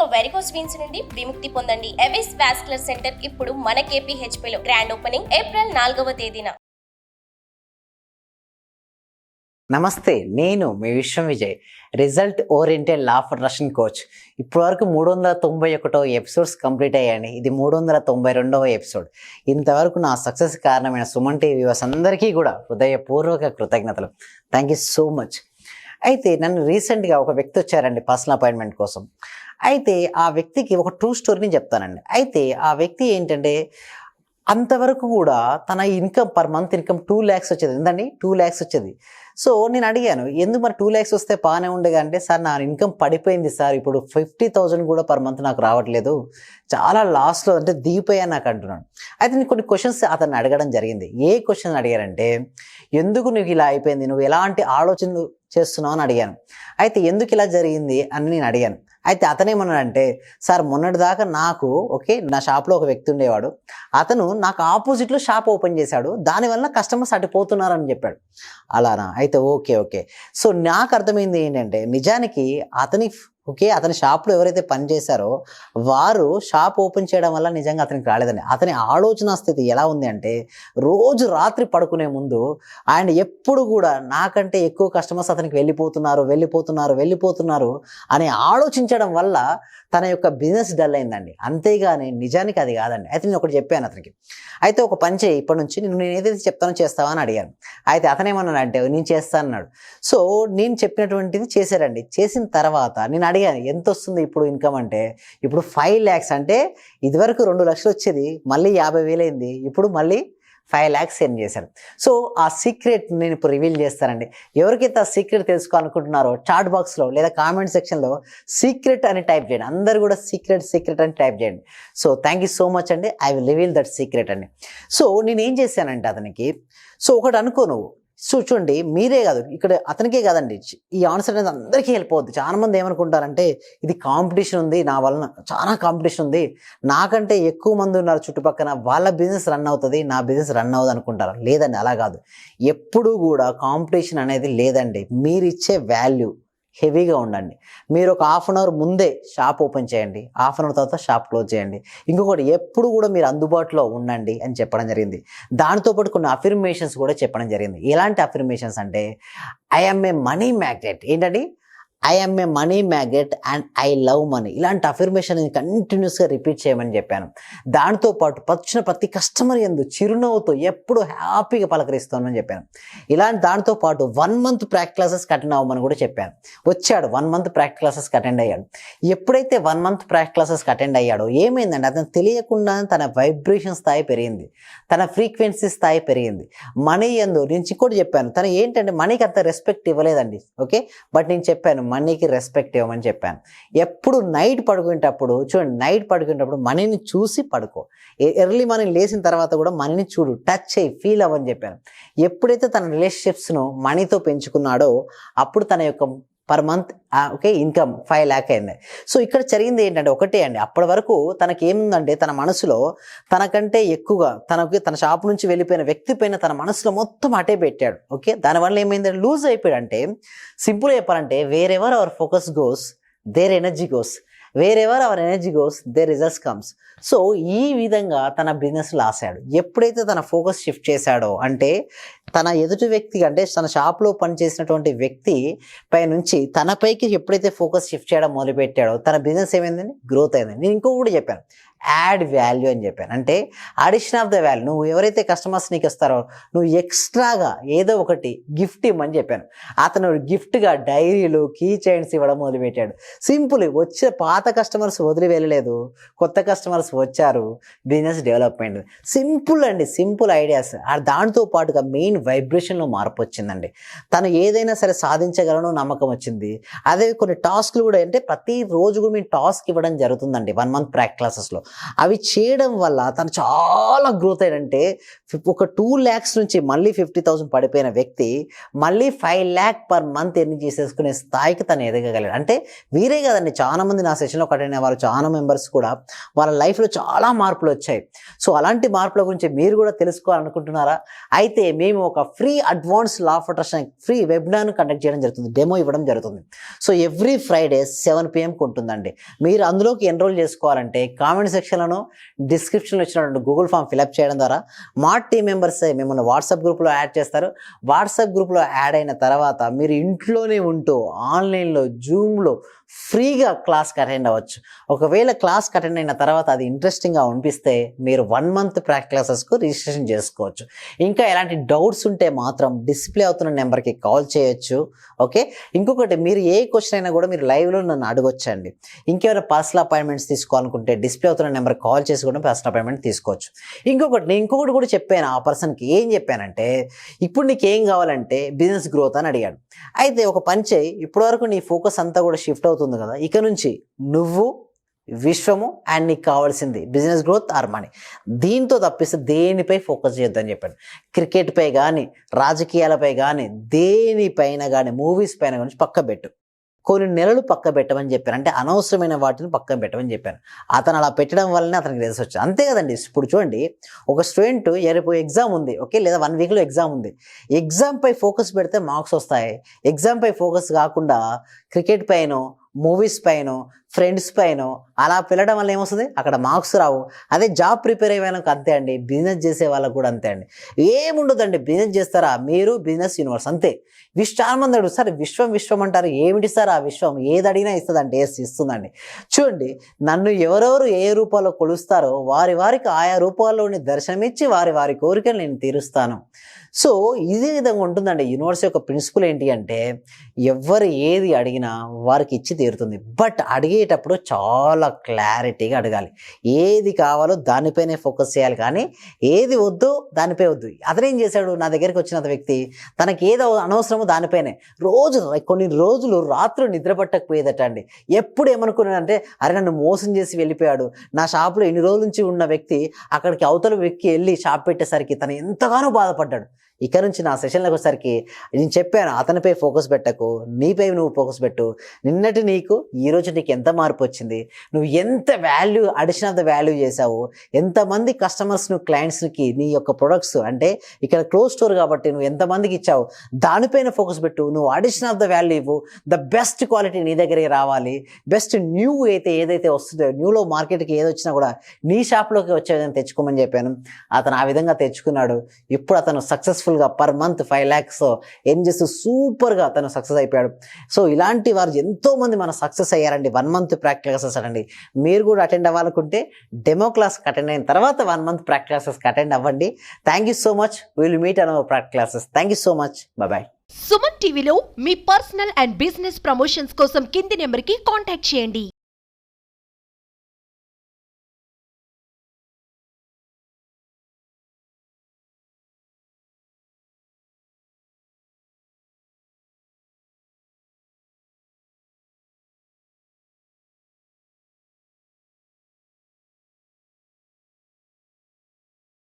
ఇక varicose veins నుండి విముక్తి పొందండి. ఎవిస్ వాస్కులర్ సెంటర్ ఇప్పుడు మన KPHP లో గ్రాండ్ ఓపెనింగ్ ఏప్రిల్ 4వ తేదీన. నమస్తే, నేను మీ విశ్వం Vijay, result oriented law of attraction coach. ఇప్పటివరకు 391 ఎపిసోడ్స్ కంప్లీట్ అయ్యాయండి. ఇది 392వ ఎపిసోడ్. ఇంతవరకు నా సక్సెస్ కారణమైన సుమన్ టీవీ వ్యూవర్స్ అందరికీ కూడా హృదయపూర్వక కృతజ్ఞతలు. Thank you so much. అయితే నన్ను రీసెంట్గా ఒక వ్యక్తి వచ్చారండి పర్సనల్ అపాయింట్మెంట్ కోసం. అయితే ఆ వ్యక్తికి ఒక ట్రూ స్టోరీని చెప్తానండి. అయితే ఆ వ్యక్తి ఏంటంటే అంతవరకు కూడా తన income per month income 2 lakhs వచ్చేది. ఏంటండి 2 lakhs వచ్చేది. సో నేను అడిగాను, ఎందుకు మరి 2 lakhs వస్తే బాగానే ఉండేగా అంటే, సార్ నా ఇన్కమ్ పడిపోయింది సార్, ఇప్పుడు 50,000 కూడా పర్ మంత్ నాకు రావట్లేదు, చాలా లాస్లో అంటే దిగిపోయా నాకు అంటున్నాను. అయితే నేను కొన్ని క్వశ్చన్స్ అతన్ని అడగడం జరిగింది. ఏ క్వశ్చన్ అడిగారంటే, ఎందుకు నీకు ఇలా అయిపోయింది, నువ్వు ఎలాంటి ఆలోచనలు చేస్తున్నావు అని అడిగాను. అయితే ఎందుకు ఇలా జరిగింది అని నేను అడిగాను. అయితే అతనేమన్నాడంటే, సార్ మొన్నటిదాకా నాకు నా షాప్లో ఒక వ్యక్తి ఉండేవాడు, అతను నాకు ఆపోజిట్లో షాప్ ఓపెన్ చేశాడు, దానివల్ల కస్టమర్స్ అటుపోతున్నారని చెప్పాడు. అలానా, అయితే ఓకే. సో నాకు అర్థమైంది ఏంటంటే, నిజానికి అతని షాప్లో ఎవరైతే పని చేశారో వారు షాప్ ఓపెన్ చేయడం వల్ల నిజంగా అతనికి రాలేదండి. అతని ఆలోచన స్థితి ఎలా ఉంది అంటే, రోజు రాత్రి పడుకునే ముందు ఆయన ఎప్పుడు కూడా నాకంటే ఎక్కువ కస్టమర్స్ అతనికి వెళ్ళిపోతున్నారు అని ఆలోచించడం వల్ల తన యొక్క బిజినెస్ డల్ అయిందండి. అంతేగాని నిజానికి అది కాదండి. అయితే నేను ఒకటి చెప్పాను అతనికి, అయితే ఒక పని చేయి, ఇప్పటి నుంచి నేను ఏదైతే చెప్తానో చేస్తావా అని అడిగాను. అయితే అతనేమన్నాడంటే, నేను చేస్తాను అన్నాడు. సో నేను చెప్పినటువంటిది చేశారండి. చేసిన తర్వాత నేను అడిగాను, ఎంత వస్తుంది ఇప్పుడు ఇన్కమ్ అంటే, ఇప్పుడు 5 lakhs. అంటే ఇదివరకు 2 లక్షలు వచ్చేది, మళ్ళీ 50,000 అయింది, ఇప్పుడు మళ్ళీ 5 lakhs సెండ్ చేశాను. సో ఆ సీక్రెట్ నేను ఇప్పుడు రివీల్ చేస్తానండి. ఎవరికైతే ఆ సీక్రెట్ తెలుసుకోవాలనుకుంటున్నారో చాట్ బాక్స్లో లేదా కామెంట్ సెక్షన్లో సీక్రెట్ అని టైప్ చేయండి. అందరు కూడా సీక్రెట్ అని టైప్ చేయండి. So thank you so much అండి. I will reveal that secret అండి. సో నేను ఏం చేశానంటే అతనికి, సో ఒకటి అనుకో నువ్వు, సో చూడండి, మీరే కాదు ఇక్కడ అతనికే కాదండి, ఈ ఆన్సర్ అనేది అందరికీ హెల్ప్ అవుద్ది. చాలా మంది ఏమనుకుంటారంటే, ఇది కాంపిటీషన్ ఉంది, నా వలన చాలా కాంపిటీషన్ ఉంది, నాకంటే ఎక్కువ మంది ఉన్నారు చుట్టుపక్కల, వాళ్ళ బిజినెస్ రన్ అవుతుంది, నా బిజినెస్ రన్ అవ్వదు అనుకుంటారు. లేదండి, అలా కాదు. ఎప్పుడూ కూడా కాంపిటీషన్ అనేది లేదండి. మీరు ఇచ్చే వాల్యూ హెవీగా ఉండండి. మీరు ఒక 1/2 hour ముందే షాప్ ఓపెన్ చేయండి, 1/2 hour తర్వాత షాప్ క్లోజ్ చేయండి. ఇంకొకటి, ఎప్పుడు కూడా మీరు అందుబాటులో ఉండండి అని చెప్పడం జరిగింది. దాంతోపాటు కొన్ని అఫర్మేషన్స్ కూడా చెప్పడం జరిగింది. ఎలాంటి అఫర్మేషన్స్ అంటే, I am a money magnet. ఏంటండి, I am a money magnet and I love money. ఇలాంటి అఫర్మేషన్ కంటిన్యూస్గా రిపీట్ చేయమని చెప్పాను. దాంతోపాటు వచ్చిన ప్రతి కస్టమర్ యందు చిరునవ్వుతో ఎప్పుడు హ్యాపీగా పలకరిస్తామని చెప్పాను. దాంతోపాటు 1 month ప్రాక్టీస్ క్లాసెస్ అటెండ్ అవ్వమని కూడా చెప్పాను. వచ్చాడు, 1 month ప్రాక్టీస్ క్లాసెస్కి అటెండ్ అయ్యాడు. ఎప్పుడైతే 1 month ప్రాక్టీస్ క్లాసెస్కి అటెండ్ అయ్యాడో ఏమైందంటే, అతను తెలియకుండా తన వైబ్రేషన్ స్థాయి పెరిగింది, తన ఫ్రీక్వెన్సీ స్థాయి పెరిగింది. మనీ యందు నేను ఇంకోటి చెప్పాను, తను ఏంటంటే మనీకి అంత రెస్పెక్ట్ ఇవ్వలేదండి. బట్ నేను చెప్పాను, మనీకి రెస్పెక్ట్ ఇవ్వమని చెప్పాను. ఎప్పుడు నైట్ పడుకునేటప్పుడు చూడండి, నైట్ పడుకునేటప్పుడు మనీని చూసి పడుకో. ఎర్లీ మార్నింగ్ లేచిన తర్వాత కూడా మనీని చూడు, టచ్ చేయి, ఫీల్ అవ్వని చెప్పాను. ఎప్పుడైతే తన రిలేషన్షిప్స్ను మనీతో పెంచుకున్నాడో అప్పుడు తన యొక్క పర్ మంత్ ఇన్కమ్ 5 lakh అయింది. సో ఇక్కడ జరిగింది ఏంటంటే ఒకటే అండి, అప్పటి వరకు తనకి ఏముందంటే, తన మనసులో తనకంటే ఎక్కువగా తన షాప్ నుంచి వెళ్ళిపోయిన వ్యక్తి పైన తన మనసులో మొత్తం అటే పెట్టాడు. దానివల్ల ఏమైందంటే లూజ్ అయిపోయాడు. అంటే సింపుల్ చెప్పాలంటే, wherever our focus goes there energy goes, wherever our energy goes there results comes. So ఈ విధంగా తన బిజినెస్ లాసాడు. ఎప్పుడైతే తన ఫోకస్ షిఫ్ట్ చేశాడో, అంటే తన ఎదుటి వ్యక్తి అంటే తన షాప్లో పనిచేసినటువంటి వ్యక్తి పై నుంచి తనపైకి ఎప్పుడైతే ఫోకస్ షిఫ్ట్ చేయడం మొదలుపెట్టాడో తన బిజినెస్ ఏమైందండి, గ్రోత్ అయింది. నేను ఇంకొకటి చెప్పాను, యాడ్ వాల్యూ అని చెప్పాను. అంటే అడిషన్ ఆఫ్ ద వాల్యూ. నువ్వు ఎవరైతే కస్టమర్స్ నీకు వస్తారో నువ్వు ఎక్స్ట్రాగా ఏదో ఒకటి గిఫ్ట్ ఇవ్వమని చెప్పాను. అతను గిఫ్ట్గా డైరీలు, కీ చైన్స్ ఇవ్వడం మొదలుపెట్టాడు. సింపుల్, వచ్చే పాత కస్టమర్స్ వదిలి వెళ్ళలేదు, కొత్త కస్టమర్స్ వచ్చారు, బిజినెస్ డెవలప్మెంట్. సింపుల్ అండి, సింపుల్ ఐడియాస్. దాంతో పాటుగా మెయిన్ వైబ్రేషన్లో మార్పు వచ్చిందండి. తను ఏదైనా సరే సాధించగలను నమ్మకం వచ్చింది. అదే కొన్ని టాస్క్లు కూడా, అంటే ప్రతిరోజు కూడా మేము టాస్క్ ఇవ్వడం జరుగుతుందండి 1 month ప్రాక్టీస్ క్లాసెస్లో. అవి చేయడం వల్ల తను చాలా గ్రోత్ అయ్యాడంటే ఒక 2 lakhs నుంచి మళ్ళీ 50,000 పడిపోయిన వ్యక్తి మళ్ళీ 5 lakh per month ఎర్న్ చేసేసుకునే స్థాయికి తను ఎదగగలడు. అంటే వీరే కదండి, చాలా మంది నా సెషన్లో అటెండ్ అయిన వాళ్ళు చాలా మెంబర్స్ కూడా వాళ్ళ లైఫ్లో చాలా మార్పులు వచ్చాయి. సో అలాంటి మార్పుల గురించి మీరు కూడా తెలుసుకోవాలనుకుంటున్నారా? అయితే మేము ఒక free advance law of attraction free webinar conduct చేయడం జరుగుతుంది, డెమో ఇవ్వడం జరుగుతుంది. సో ఎవ్రీ ఫ్రైడే 7 PM ఉంటుందండి. మీరు అందులోకి ఎన్రోల్ చేసుకోవాలంటే కామెంట్ సెక్షన్లోనూ డిస్క్రిప్షన్లో ఇచ్చినటువంటి గూగుల్ ఫామ్ ఫిలప్ చేయడం ద్వారా మా టీం మెంబర్స్ మిమ్మల్ని వాట్సాప్ గ్రూప్లో యాడ్ చేస్తారు. వాట్సాప్ గ్రూప్లో యాడ్ అయిన తర్వాత మీరు ఇంట్లోనే ఉంటూ ఆన్లైన్లో జూమ్లో ఫ్రీగా క్లాస్కి అటెండ్ అవ్వచ్చు. ఒకవేళ క్లాస్కి అటెండ్ అయిన తర్వాత అది ఇంట్రెస్టింగ్గా అనిపిస్తే మీరు 1 month ప్రాక్టీస్ క్లాసెస్కు రిజిస్ట్రేషన్ చేసుకోవచ్చు. ఇంకా ఎలాంటి డౌట్స్ ఉంటే మాత్రం డిస్ప్లే అవుతున్న నెంబర్కి కాల్ చేయొచ్చు. ఓకే, ఇంకొకటి మీరు ఏ క్వశ్చన్ అయినా కూడా మీరు లైవ్లో నన్ను అడగొచ్చండి. ఇంకెవరైనా పర్సనల్ అపాయింట్మెంట్స్ తీసుకోవాలనుకుంటే డిస్ప్లే అవుతున్న నెంబర్కి కాల్ చేసి కూడా పర్సనల్ అపాయింట్మెంట్ తీసుకోవచ్చు. ఇంకొకటి కూడా చెప్పాను ఆ పర్సన్కి. ఏం చెప్పానంటే, ఇప్పుడు నీకు ఏం కావాలంటే బిజినెస్ గ్రోత్ అని అడిగాడు. అయితే ఒక పని చేయి, ఇప్పటివరకు నీ ఫోకస్ అంతా కూడా షిఫ్ట్ అవుతుంది కదా, ఇక నుంచి నువ్వు విశ్వము అండ్ నీకు కావాల్సింది బిజినెస్ గ్రోత్ ఆర్ మనీ, దీంతో తప్పిస్తే దేనిపై ఫోకస్ చేయొద్దని చెప్పాడు. క్రికెట్పై కానీ రాజకీయాలపై కానీ దేనిపైన కానీ మూవీస్ పైన కానీ పక్క పెట్టు, కొన్ని నెలలు పక్క పెట్టమని చెప్పాను. అంటే అనవసరమైన వాటిని పక్కన పెట్టమని చెప్పాను. అతను అలా పెట్టడం వల్లనే అతనికి తెలిసి వచ్చింది. అంతే కదండి. ఇప్పుడు చూడండి, ఒక స్టూడెంట్ రేపు ఎగ్జామ్ ఉంది, ఓకే, లేదా 1 weekలో ఎగ్జామ్ ఉంది. ఎగ్జామ్పై ఫోకస్ పెడితే మార్క్స్ వస్తాయి. ఎగ్జామ్పై ఫోకస్ కాకుండా క్రికెట్ పైన, మూవీస్ పైన, ఫ్రెండ్స్ పైన అలా పిల్లడం వల్ల ఏమొస్తుంది, అక్కడ మార్క్స్ రావు. అదే జాబ్ ప్రిపేర్ అయ్యే వాళ్ళకి అంతే అండి, బిజినెస్ చేసే వాళ్ళకు కూడా అంతే అండి. ఏముండదండి, బిజినెస్ చేస్తారా మీరు, బిజినెస్ యూనివర్స్ అంతే. చాలా మంది అడుగు, సార్ విశ్వం అంటారు, ఏమిటి సార్ ఆ విశ్వం? ఏది అడిగినా ఇస్తుందండి. ఇస్తుందండి. చూడండి, నన్ను ఎవరెవరు ఏ రూపాల్లో కొలుస్తారో వారికి ఆయా రూపాల్లోని దర్శనమిచ్చి వారి కోరికలు నేను తీరుస్తాను. సో ఇదే విధంగా ఉంటుందండి. యూనివర్స్ యొక్క ప్రిన్సిపల్ ఏంటి అంటే, ఎవరు ఏది అడిగినా వారికి ఇచ్చి తీరుతుంది. బట్ అడిగేటప్పుడు చాలా క్లారిటీగా అడగాలి. ఏది కావాలో దానిపైనే ఫోకస్ చేయాలి, కానీ ఏది వద్దో దానిపై వద్దు. అతనేం చేశాడు, నా దగ్గరికి వచ్చిన వ్యక్తి తనకి ఏదో అనవసరమో దానిపైనే కొన్ని రోజులు రాత్రులు నిద్ర పట్టకపోయేదట అండి. ఎప్పుడు ఏమనుకున్నాడంటే, అరే నన్ను మోసం చేసి వెళ్ళిపోయాడు, నా షాప్లో ఎన్ని రోజుల నుంచి ఉన్న వ్యక్తి అక్కడికి అవతల వ్యక్తి వెళ్ళి షాప్ పెట్టేసరికి తను ఎంతగానో బాధపడ్డాడు. ఇక నుంచి నా సెషన్లకు వచ్చేసరికి నేను చెప్పాను, అతనిపై ఫోకస్ పెట్టకు, నీపై నువ్వు ఫోకస్ పెట్టు. నిన్నటి నీకు ఈరోజు నీకు ఎంత మార్పు వచ్చింది, నువ్వు ఎంత value addition of the value చేసావు, ఎంతమంది కస్టమర్స్ నువ్వు క్లయింట్స్కి నీ యొక్క ప్రొడక్ట్స్, అంటే ఇక్కడ క్లోజ్ స్టోర్ కాబట్టి నువ్వు ఎంతమందికి ఇచ్చావు దానిపైన ఫోకస్ పెట్టు. నువ్వు అడిషన్ ఆఫ్ ద వాల్యూ ఇవ్వు. ద బెస్ట్ క్వాలిటీ నీ దగ్గరికి రావాలి. బెస్ట్ న్యూ ఏదైతే వస్తుందో, న్యూలో మార్కెట్కి ఏది వచ్చినా కూడా నీ షాప్లోకి వచ్చే విధంగా తెచ్చుకోమని చెప్పాను. అతను ఆ విధంగా తెచ్చుకున్నాడు. ఇప్పుడు అతను సక్సెస్ఫుల్గా per month 5 lakhs ఎర్న్ చేస్తూ సూపర్గా తను సక్సెస్ అయిపోయాడు. సో ఇలాంటి వారు ఎంతో మంది మన సక్సెస్ అయ్యారండి. 1 month ప్రాక్టీస్ క్లాసెస్ అండి. మీరు కూడా అటెండ్ అవ్వాలనుకుంటే డెమో క్లాస్కి అటెండ్ అయిన తర్వాత 1 month ప్రాక్టీస్ క్లాసెస్కి అటెండ్ అవ్వండి. Thank you so much. Will meet on our practice classes. Thank you so much. Bye. Suman టీవీలో మీ పర్సనల్ అండ్ బిజినెస్ ప్రమోషన్స్ కోసం కింది నెంబర్కి కాంటాక్ట్ చేయండి.